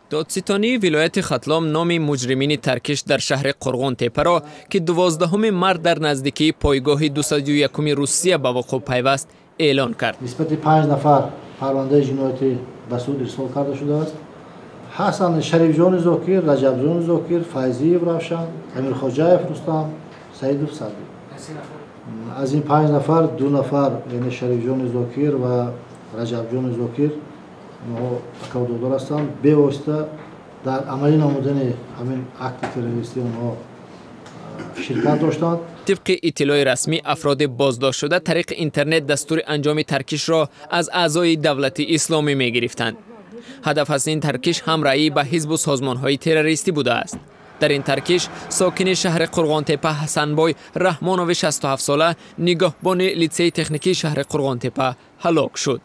دادستانی ولایت ختلام نام مجرمین ترکش در شهر قرغون تپه را که 12 مرد در نزدیکی پایگاه 201 روسیه به وقوع پیوست اعلان کرد. نسبت 5 نفر پرونده جنایتی به سود ارسال کرده شده است. حسن شریف جان زاکر، رجب جان زاکر، فیضی روشن، امیر خواجاєв رستم، سعیدov صدیق. از این 5 نفر 2 نفر یعنی شریف جان زاکر و رجب جان زاکر اکاودار هستند. به واسطه در عملی نمودن همین اکت تروریستی آنها شرکت داشتند. طبق اطلاع رسمی افراد بازداشت شده طریق اینترنت دستور انجام ترکش را از اعضای دولت اسلامی می گرفتند. هدف از این ترکش همراهی به حزب و سازمان‌های تروریستی بوده است. در این ترکش ساکن شهر قرغون تپه حسنبای رحمانوف 67 ساله نگهبان لیسه تکنیکی شهر قرغون تپه هلاک شد.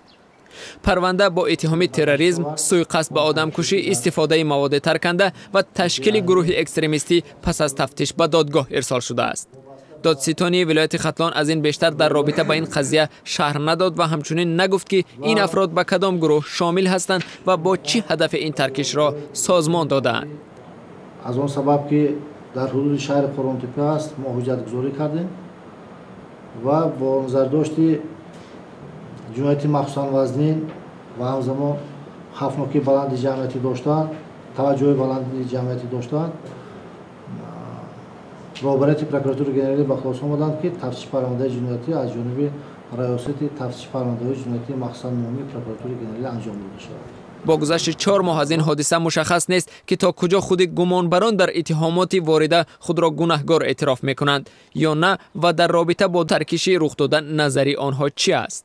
پرونده با اتهام تروریسم، سوء قصد به آدمکشی، استفاده مواد ترکنده و تشکیل گروه اکستریمیستی پس از تفتیش به دادگاه ارسال شده است. دادستانی ولایت ختلان از این بیشتر در رابطه با این قضیه شرح نداد و همچنین نگفت که این افراد به کدام گروه شامل هستند و با چه هدف این ترکش را سازمان دادند. از اون سبب که در حدود شهر قرغون تپه است ما حجت گذاری کردیم و با نظر داشت جنایت مخصوصا وزنین و همزمان خفناکی بلند جمعیتی داشتن، توجه بلند جمعیتی داشتن، رابطه پروکراتور گنرالی به خلاص آمدند که تفتیش پرونده جنایتی از جانب ریاست تفتیش پرونده جنایتی مخصوصا نامی پروکراتور گنرالی انجام داده شد. با گذشت 4 ماه از این حادثه مشخص نیست که تا کجا خود گمانبران در اتهامات وارده خود را گناهکار اعتراف میکنند یا نه و در رابطه با ترکشی رخ دادن نظری آنها چی است.